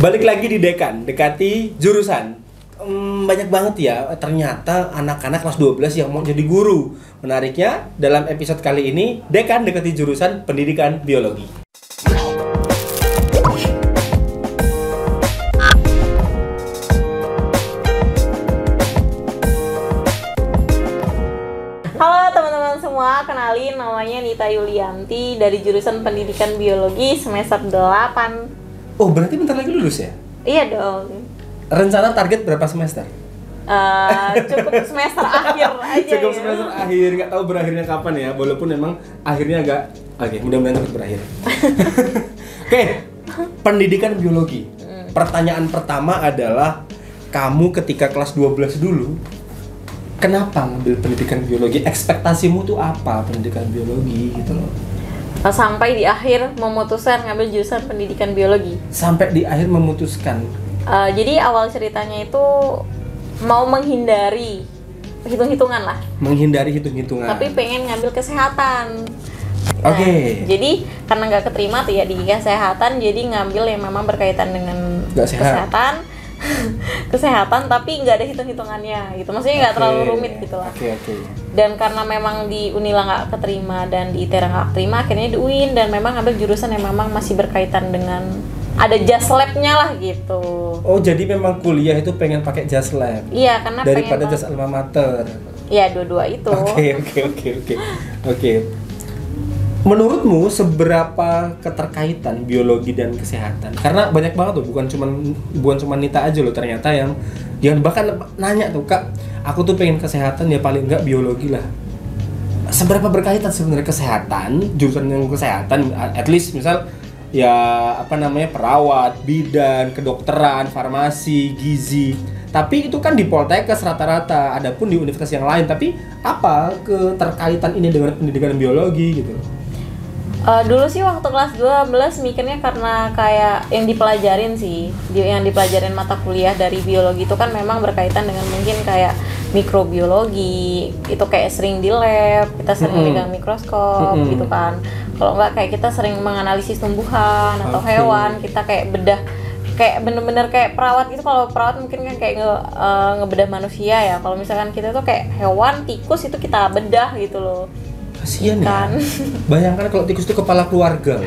Balik lagi di Dekan, dekati jurusan. Banyak banget ya ternyata anak-anak kelas 12 yang mau jadi guru. Menariknya, dalam episode kali ini Dekan dekati jurusan pendidikan biologi. Halo teman-teman semua, kenalin namanya Nita Yulianti dari jurusan pendidikan biologi semester 8. Oh, berarti bentar lagi lulus ya? Iya dong. Rencana target berapa semester? Cukup semester akhir aja. Cukup ya. semester akhir, nggak tahu berakhirnya kapan ya. Walaupun memang akhirnya agak, oke, mudah-mudahan cepat berakhir. Oke, pendidikan biologi. Pertanyaan pertama adalah kamu ketika kelas 12 dulu, kenapa ngambil pendidikan biologi? Ekspektasimu tuh apa pendidikan biologi gitu loh? Sampai di akhir memutuskan ngambil jurusan pendidikan biologi. Sampai di akhir memutuskan. Jadi awal ceritanya itu mau menghindari hitung-hitungan lah. Menghindari hitung-hitungan. Tapi pengen ngambil kesehatan. Oke. Jadi karena nggak keterima tuh ya di kesehatan, jadi ngambil yang memang berkaitan dengan kesehatan. Kesehatan tapi nggak ada hitung-hitungannya gitu, maksudnya nggak terlalu rumit gitu lah. Oke. Dan karena memang di Unila nggak keterima dan di ITERA nggak keterima, akhirnya di UIN dan memang ambil jurusan yang memang masih berkaitan dengan ada just lab-nya lah gitu. Oh, jadi memang kuliah itu pengen pakai just lab? Iya, karena daripada just alma mater? Iya, dua-dua itu. Oke. Menurutmu seberapa keterkaitan biologi dan kesehatan? Karena banyak banget tuh, bukan cuma Nita aja loh ternyata yang bahkan nanya tuh, Kak, aku tuh pengen kesehatan ya paling enggak biologi lah. Seberapa berkaitan sebenarnya kesehatan, jurusan yang kesehatan, at least misal ya perawat, bidan, kedokteran, farmasi, gizi. Tapi itu kan di Poltekkes rata-rata, adapun di universitas yang lain. Tapi apa keterkaitan ini dengan pendidikan biologi gitu? Dulu sih waktu kelas 12 mikirnya karena kayak yang dipelajarin sih, yang dipelajarin mata kuliah dari biologi itu kan memang berkaitan dengan mungkin kayak mikrobiologi, itu kayak sering di lab, kita sering pegang mikroskop gitu kan. Kalau enggak kayak kita sering menganalisis tumbuhan atau hewan, kita kayak bedah, kayak bener-bener kayak perawat gitu. Kalau perawat mungkin kan kayak ngebedah manusia ya, kalau misalkan kita tuh kayak hewan, tikus itu kita bedah gitu loh. Kasian kan? Ya. Bayangkan kalau tikus itu kepala keluarga.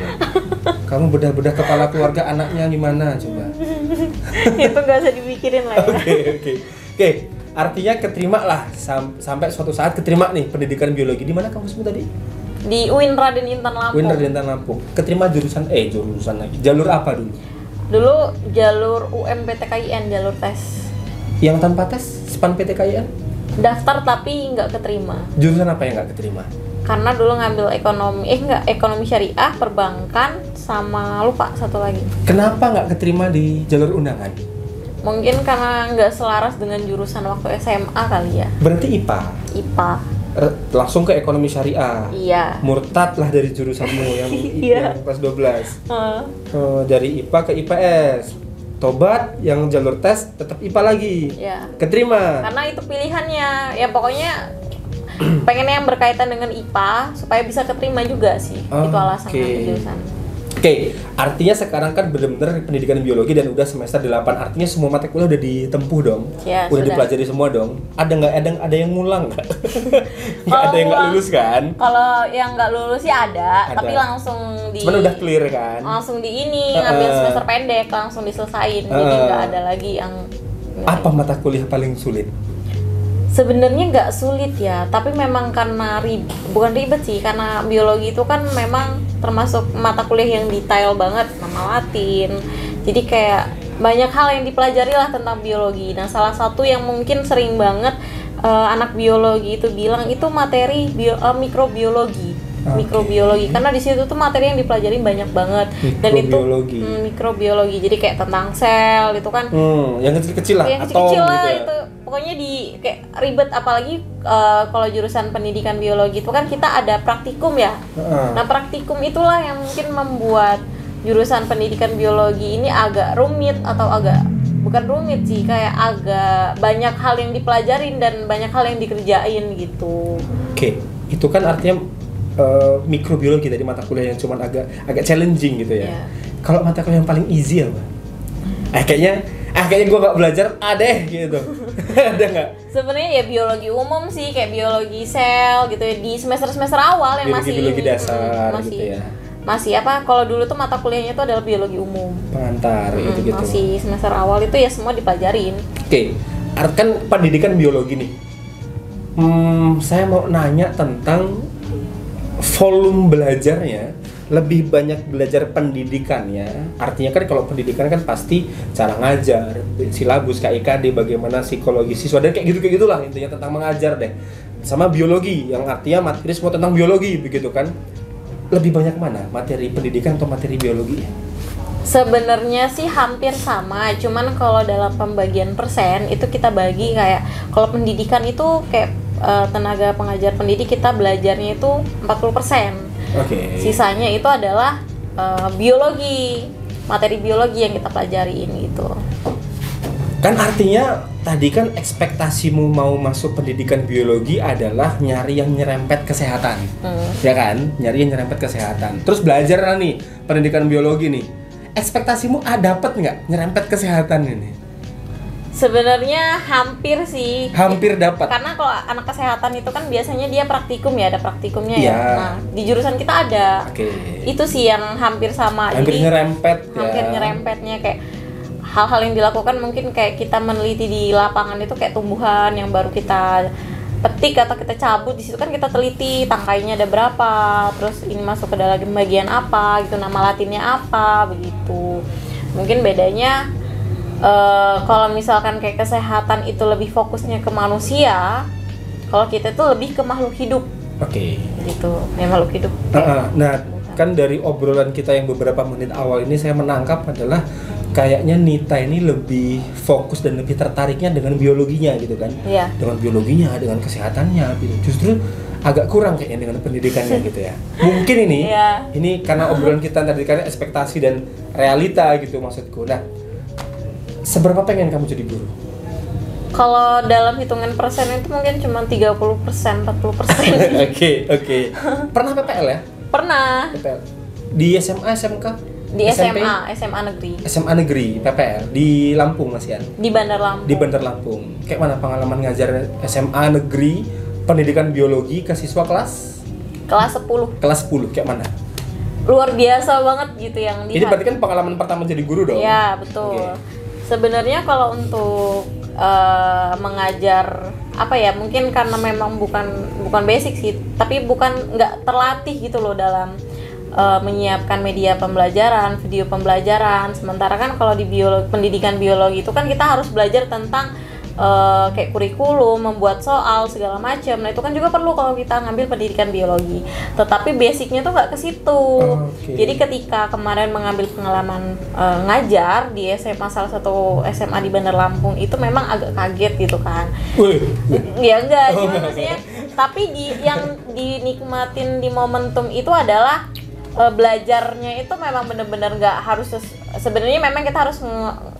Kamu bedah-bedah kepala keluarga anaknya gimana coba? Itu nggak usah dipikirin lah ya. Oke. Artinya keterima lah sampai suatu saat keterima nih pendidikan biologi. Di mana kamu sebut tadi? Di UIN Raden Intan Lampung. UIN Raden Intan Lampung. Keterima jurusan lagi. Jalur apa dulu? Dulu jalur UMPTKIN, jalur tes. Yang tanpa tes, SPAN PTKIN? Daftar tapi nggak keterima. Jurusan apa yang nggak keterima? Karena dulu ngambil ekonomi syariah, perbankan, sama lupa satu lagi. Kenapa nggak keterima di jalur undangan? Mungkin karena nggak selaras dengan jurusan waktu SMA kali ya. Berarti IPA? IPA. Langsung ke ekonomi syariah? Iya. Murtad lah dari jurusanmu yang kelas 12. Dari IPA ke IPS. Tobat yang jalur tes tetap IPA lagi. Ya. Keterima. Karena itu pilihannya. Ya pokoknya pengen yang berkaitan dengan IPA supaya bisa keterima juga sih. Itu alasan jurusan. Oke, artinya sekarang kan benar-benar pendidikan biologi dan udah semester 8. Artinya semua mata kuliah udah ditempuh dong. Ya, udah dipelajari semua dong. Ada yang ngulang nggak? Nggak ada yang nggak lulus kan? Kalau yang nggak lulus sih ada, tapi langsung cuman udah clear kan? Langsung di ini ngambil semester pendek, langsung diselesain. Jadi nggak ada lagi yang. Apa mata kuliah paling sulit? Sebenarnya nggak sulit ya, tapi memang karena bukan ribet sih, karena biologi itu kan memang termasuk mata kuliah yang detail banget, nama Latin. Jadi kayak banyak hal yang dipelajari lah tentang biologi. Nah, salah satu yang mungkin sering banget anak biologi itu bilang itu materi mikrobiologi. Mikrobiologi, karena di situ tuh materi yang dipelajari banyak banget. Dan itu mikrobiologi, jadi kayak tentang sel itu kan. Yang kecil-kecil lah, yang kecil-kecil lah gitu ya. itu. Pokoknya kayak ribet, apalagi kalau jurusan pendidikan biologi itu kan kita ada praktikum ya. Nah, praktikum itulah yang mungkin membuat jurusan pendidikan biologi ini agak rumit, atau bukan rumit sih, kayak agak banyak hal yang dipelajarin dan banyak hal yang dikerjain gitu. Oke, itu kan artinya mikrobiologi dari mata kuliah yang cuman agak challenging gitu ya. Kalau mata kuliah yang paling easy apa? kayaknya gue nggak belajar deh gitu. Ada nggak? Sebenarnya ya biologi umum sih, kayak biologi sel gitu ya, di semester awal yang biologi dasar masih gitu ya. Masih apa, kalau dulu tuh mata kuliahnya itu adalah biologi umum Pengantar gitu. Masih semester awal itu ya semua dipelajarin. Oke, kan pendidikan biologi nih. Saya mau nanya tentang volume belajarnya. Lebih banyak belajar pendidikannya, artinya kan kalau pendidikan kan pasti cara ngajar, silabus, KIKD, bagaimana psikologi siswa dan kayak gitulah intinya tentang mengajar deh. Sama biologi yang artinya materi semua tentang biologi begitu kan. Lebih banyak mana materi pendidikan atau materi biologi? Sebenarnya sih hampir sama, cuman kalau dalam pembagian persen itu kita bagi kayak kalau pendidikan itu kayak tenaga pengajar pendidik kita belajarnya itu 40%. Sisanya itu adalah biologi, materi biologi yang kita pelajarin gitu. Kan artinya tadi kan ekspektasimu mau masuk pendidikan biologi adalah nyari yang nyerempet kesehatan, ya kan? Nyari yang nyerempet kesehatan. Terus belajar nih pendidikan biologi nih, ekspektasimu dapet nggak nyerempet kesehatan ini? Sebenarnya hampir sih. Hampir dapat. Karena kalau anak kesehatan itu kan biasanya dia praktikum ya, ada praktikumnya ya. Nah, di jurusan kita ada. Itu sih yang hampir sama. Hampir nyerempet ya. Hampir nyerempetnya kayak hal-hal yang dilakukan mungkin kayak kita meneliti di lapangan itu kayak tumbuhan yang baru kita petik atau kita cabut, di situ kan kita teliti tangkainya ada berapa, terus ini masuk ke dalam bagian apa gitu, nama latinnya apa begitu. Mungkin bedanya kalau misalkan kayak kesehatan itu lebih fokusnya ke manusia, kalau kita itu lebih ke makhluk hidup. Gitu, ya makhluk hidup. Nah, kan dari obrolan kita yang beberapa menit awal ini saya menangkap adalah kayaknya Nita ini lebih fokus dan lebih tertariknya dengan biologinya gitu kan? Iya. Dengan biologinya, dengan kesehatannya gitu. Justru agak kurang kayaknya dengan pendidikannya gitu ya. Mungkin ini karena obrolan kita tadi kan ekspektasi dan realita gitu maksudku. Nah, seberapa pengen kamu jadi guru? Kalau dalam hitungan persen itu mungkin cuma 30%, 40%. Oke. Pernah PPL ya? Pernah. PPL. Di SMA, SMK? Di SMP? SMA negeri. SMA negeri, PPL. Di Lampung Masian? Di Bandar Lampung. Di Bandar Lampung. Kayak mana pengalaman ngajar SMA negeri, pendidikan biologi ke siswa kelas? Kelas 10. Kelas 10, kayak mana? Luar biasa banget gitu yang Ini berarti kan pengalaman pertama jadi guru dong? Iya, betul. Sebenarnya kalau untuk mengajar apa ya, mungkin karena memang bukan basic sih, tapi nggak terlatih gitu loh dalam menyiapkan media pembelajaran, video pembelajaran. Sementara kan kalau di pendidikan biologi itu kan kita harus belajar tentang kayak kurikulum, membuat soal segala macam. Nah itu kan juga perlu kalau kita ngambil pendidikan biologi. Tetapi basicnya tuh nggak ke situ. Jadi ketika kemarin mengambil pengalaman ngajar di SMA, salah satu SMA di Bandar Lampung, itu memang agak kaget gitu kan. Ya enggak, cuma maksudnya. Tapi yang dinikmatin di momentum itu adalah belajarnya itu memang benar-benar nggak harus sebenarnya memang kita harus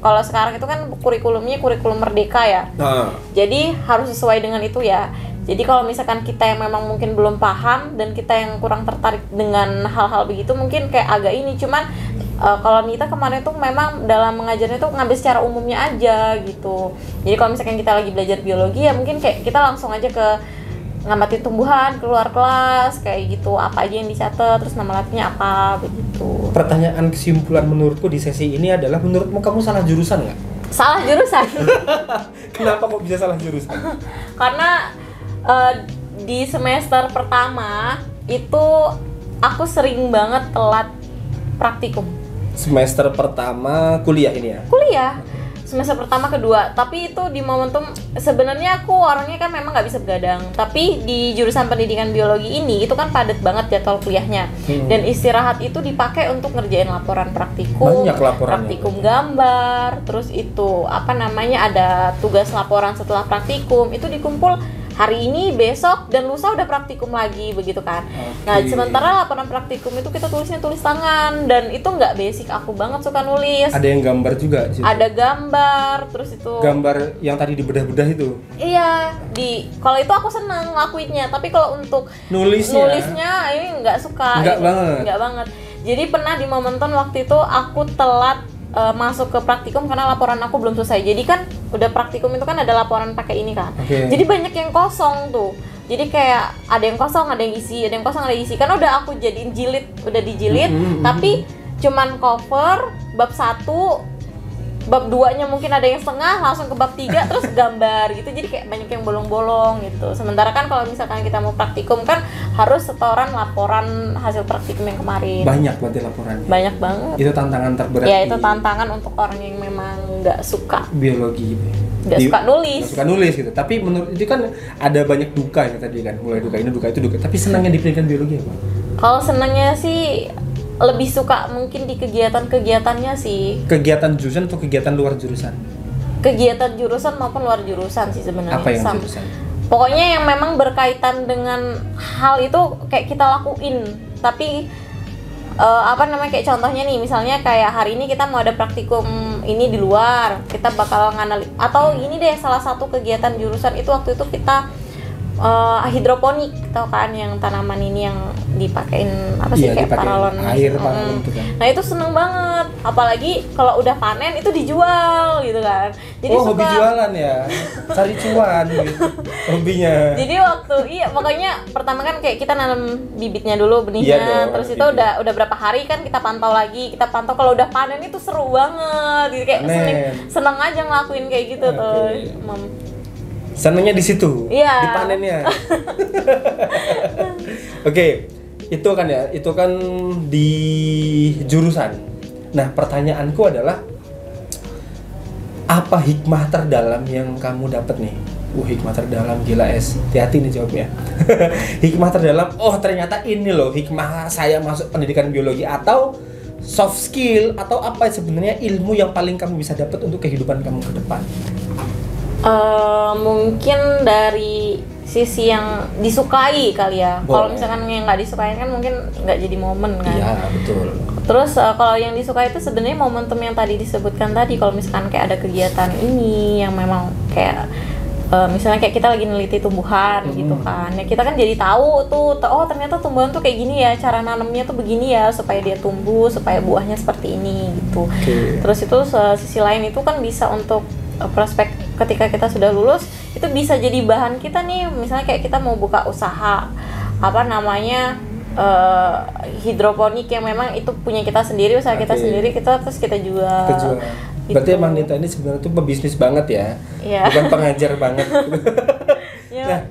kalau sekarang itu kan kurikulumnya kurikulum merdeka ya. Jadi harus sesuai dengan itu ya. Jadi kalau misalkan kita yang memang mungkin belum paham dan kita yang kurang tertarik dengan hal-hal begitu mungkin kayak agak ini, cuman kalau Nita kemarin tuh memang dalam mengajarnya tuh ngambil secara umumnya aja gitu. Jadi kalau misalkan kita lagi belajar biologi ya mungkin kayak kita langsung aja ke ngamatin tumbuhan, keluar kelas kayak gitu, apa aja yang dicatat, terus nama latinnya apa begitu. Pertanyaan kesimpulan menurutku di sesi ini adalah, menurutmu kamu salah jurusan nggak? Salah jurusan. Kenapa kok bisa salah jurusan? Karena di semester pertama itu aku sering banget telat praktikum. Semester pertama kuliah ini ya? Kuliah. Semester pertama, kedua, tapi itu di momentum sebenarnya aku orangnya kan memang nggak bisa begadang, tapi di jurusan pendidikan biologi ini itu kan padat banget jadwal kuliahnya, dan istirahat itu dipakai untuk ngerjain laporan praktikum, praktikum gambar, terus itu apa namanya ada tugas laporan setelah praktikum itu dikumpul hari ini, besok, dan lusa udah praktikum lagi begitu kan. Nah sementara laporan praktikum itu kita tulisnya tulis tangan dan itu nggak basic, aku banget suka nulis. Ada yang gambar juga? Ada gambar, terus itu gambar yang tadi dibedah-bedah itu? Iya, kalau itu aku seneng ngelakuinnya, tapi kalau untuk nulisnya ini nggak suka. Nggak banget. Jadi pernah di momentum waktu itu aku telat masuk ke praktikum karena laporan aku belum selesai. Jadi kan udah praktikum itu kan ada laporan pakai ini kan. Oke. Jadi banyak yang kosong tuh. Jadi kayak ada yang kosong, ada yang isi, ada yang kosong, ada yang isi. Karena udah aku jadiin jilid, udah dijilid, tapi cuman cover bab 1, bab 2-nya mungkin ada yang setengah, langsung ke bab 3 terus gambar gitu. Jadi kayak banyak yang bolong-bolong gitu. Sementara kan kalau misalkan kita mau praktikum kan harus setoran laporan hasil praktikum yang kemarin. Banyak berarti laporannya. Banyak banget. Itu tantangan terberat. Ya itu tantangan untuk orang yang memang nggak suka biologi gitu. Nggak suka nulis. Nggak suka nulis gitu. Tapi menurut itu kan ada banyak duka ya tadi kan. Mulai duka ini, duka itu, duka. Tapi senangnya di pendidikan biologi apa? Kalau senangnya sih lebih suka mungkin di kegiatan-kegiatannya sih. Kegiatan jurusan atau kegiatan luar jurusan? Kegiatan jurusan maupun luar jurusan sih sebenarnya. Apa yang jurusan? Pokoknya yang memang berkaitan dengan hal itu kayak kita lakuin. Tapi kayak contohnya nih, misalnya kayak hari ini kita mau ada praktikum ini di luar, kita bakal nganalisa. Atau ini deh salah satu kegiatan jurusan itu waktu itu kita hidroponik, tau kan yang tanaman ini yang dipakein apa sih, kayak paralon air paralon itu kan. Nah itu seneng banget, apalagi kalau udah panen itu dijual gitu kan. Jadi hobi jualan ya, cari cuan gitu hobinya. Jadi waktu pokoknya pertama kan kayak kita nanam bibitnya dulu, benihnya, terus itu bibit. udah berapa hari kan kita pantau lagi, kalau udah panen itu seru banget gitu, kayak seneng aja ngelakuin kayak gitu tuh. Senangnya di situ, di panennya. Oke, itu kan di jurusan. Nah, pertanyaanku adalah apa hikmah terdalam yang kamu dapat nih? Hikmah terdalam, gila es. Hati-hati nih jawabnya. Hikmah terdalam, ternyata ini loh hikmah saya masuk pendidikan biologi, atau soft skill, atau apa sebenarnya ilmu yang paling kamu bisa dapat untuk kehidupan kamu ke depan? Mungkin dari sisi yang disukai kali ya. Kalau misalkan yang nggak disukai kan mungkin nggak jadi momen kan. Iya betul. Terus kalau yang disukai itu sebenarnya momentum yang tadi disebutkan tadi. Kalau misalkan kayak ada kegiatan ini yang memang kayak misalnya kayak kita lagi neliti tumbuhan gitu kan. Ya kita kan jadi tahu tuh, ternyata tumbuhan tuh kayak gini ya, cara nanamnya tuh begini ya supaya dia tumbuh, supaya buahnya seperti ini gitu. Terus itu sisi lain itu kan bisa untuk prospek ketika kita sudah lulus, itu bisa jadi bahan kita nih, misalnya kayak kita mau buka usaha hidroponik yang memang itu punya kita sendiri, usaha kita sendiri, terus kita jual. Gitu. Berarti emang Nita ini sebenarnya tuh pebisnis banget ya, bukan pengajar banget. Nah,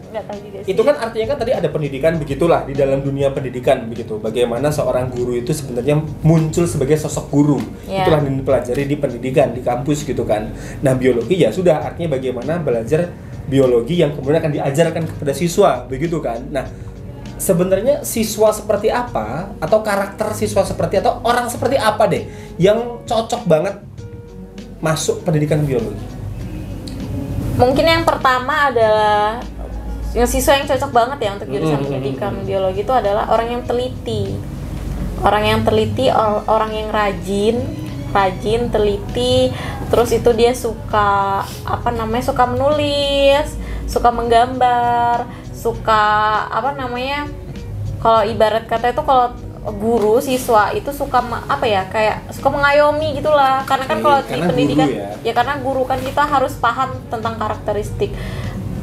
itu kan artinya kan tadi ada pendidikan, begitulah di dalam dunia pendidikan begitu. Bagaimana seorang guru itu sebenarnya muncul sebagai sosok guru. Itulah yang dipelajari di pendidikan, di kampus gitu kan. Nah, biologi ya sudah, artinya bagaimana belajar biologi yang kemudian akan diajarkan kepada siswa, begitu kan. Nah, sebenarnya siswa seperti apa, atau karakter siswa seperti, atau orang seperti apa deh yang cocok banget masuk pendidikan biologi? Mungkin yang pertama adalah yang siswa yang cocok banget ya untuk jurusan pendidikan biologi itu adalah orang yang teliti. Orang yang teliti, orang yang rajin, teliti, terus itu dia suka suka menulis, suka menggambar, suka kalau ibarat kata itu kalau guru siswa itu suka kayak suka mengayomi gitulah, karena kan kalau di pendidikan ya karena guru kan kita harus paham tentang karakteristik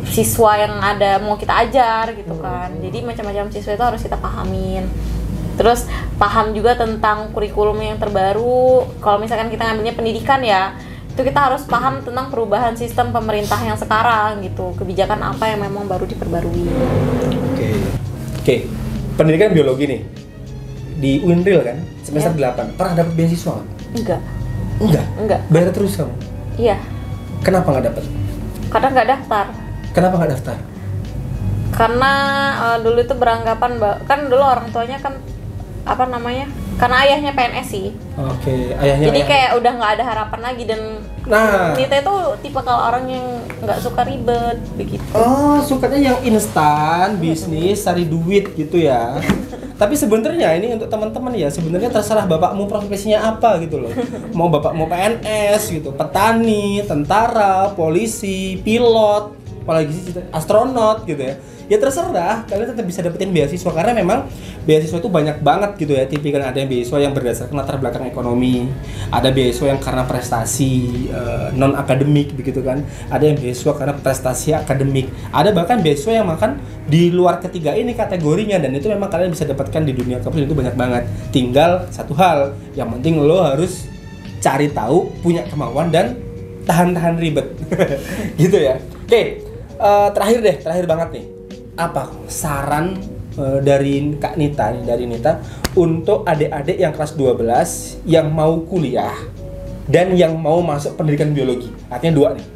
siswa yang ada mau kita ajar gitu kan. Jadi macam-macam siswa itu harus kita pahamin. Terus paham juga tentang kurikulum yang terbaru. Kalau misalkan kita ngambilnya pendidikan ya, itu kita harus paham tentang perubahan sistem pemerintah yang sekarang gitu. Kebijakan apa yang memang baru diperbarui. Oke. Pendidikan biologi nih di UINRIL kan semester 8. Pernah dapat beasiswa nggak? Enggak. Bayar terus kamu? Iya. Kenapa nggak dapat? Karena nggak daftar. Kenapa nggak daftar? Karena dulu itu beranggapan kan dulu orang tuanya kan karena ayahnya PNS sih. Ayahnya. Jadi kayak udah nggak ada harapan lagi, dan Nita itu tipe kalau orang yang nggak suka ribet begitu. Sukanya yang instan, bisnis, cari duit gitu ya. Tapi sebenarnya ini untuk teman-teman ya, sebenarnya terserah bapakmu profesinya apa gitu loh. Mau PNS gitu, petani, tentara, polisi, pilot, apalagi sih astronot gitu ya. Ya terserah, kalian tetap bisa dapetin beasiswa karena memang beasiswa itu banyak banget gitu ya. Tipikal ada yang beasiswa yang berdasarkan latar belakang ekonomi, ada beasiswa yang karena prestasi non akademik begitu kan. Ada yang beasiswa karena prestasi akademik. Ada bahkan beasiswa yang makan di luar ketiga ini kategorinya, dan itu memang kalian bisa dapatkan di dunia kampus itu banyak banget. Tinggal satu hal, yang penting lo harus cari tahu, punya kemauan dan tahan-tahan ribet. Gitu ya. Oke, terakhir banget nih. Apa saran dari Kak Nita nih, dari Nita untuk adik-adik yang kelas 12 yang mau kuliah dan yang mau masuk pendidikan biologi? Artinya 2 nih.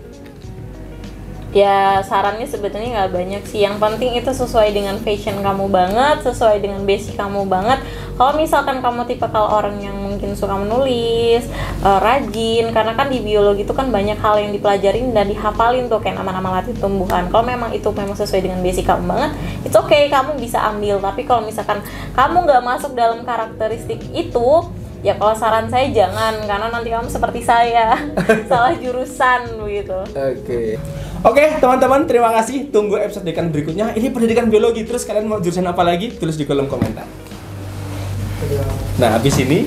Ya sarannya sebetulnya nggak banyak sih, yang penting itu sesuai dengan passion kamu banget, sesuai dengan basic kamu banget. Kalau misalkan kamu tipikal orang yang mungkin suka menulis, rajin, karena kan di biologi itu kan banyak hal yang dipelajarin dan dihafalin tuh kayak nama-nama latih tumbuhan. Kalau memang itu memang sesuai dengan basic kamu banget, it's okay, kamu bisa ambil. Tapi kalau misalkan kamu nggak masuk dalam karakteristik itu, ya kalau saran saya jangan, karena nanti kamu seperti saya salah jurusan begitu. Oke, teman-teman, terima kasih. Tunggu episode dekan berikutnya. Ini pendidikan biologi. Terus kalian mau jurusan apa lagi? Tulis di kolom komentar. Nah, habis ini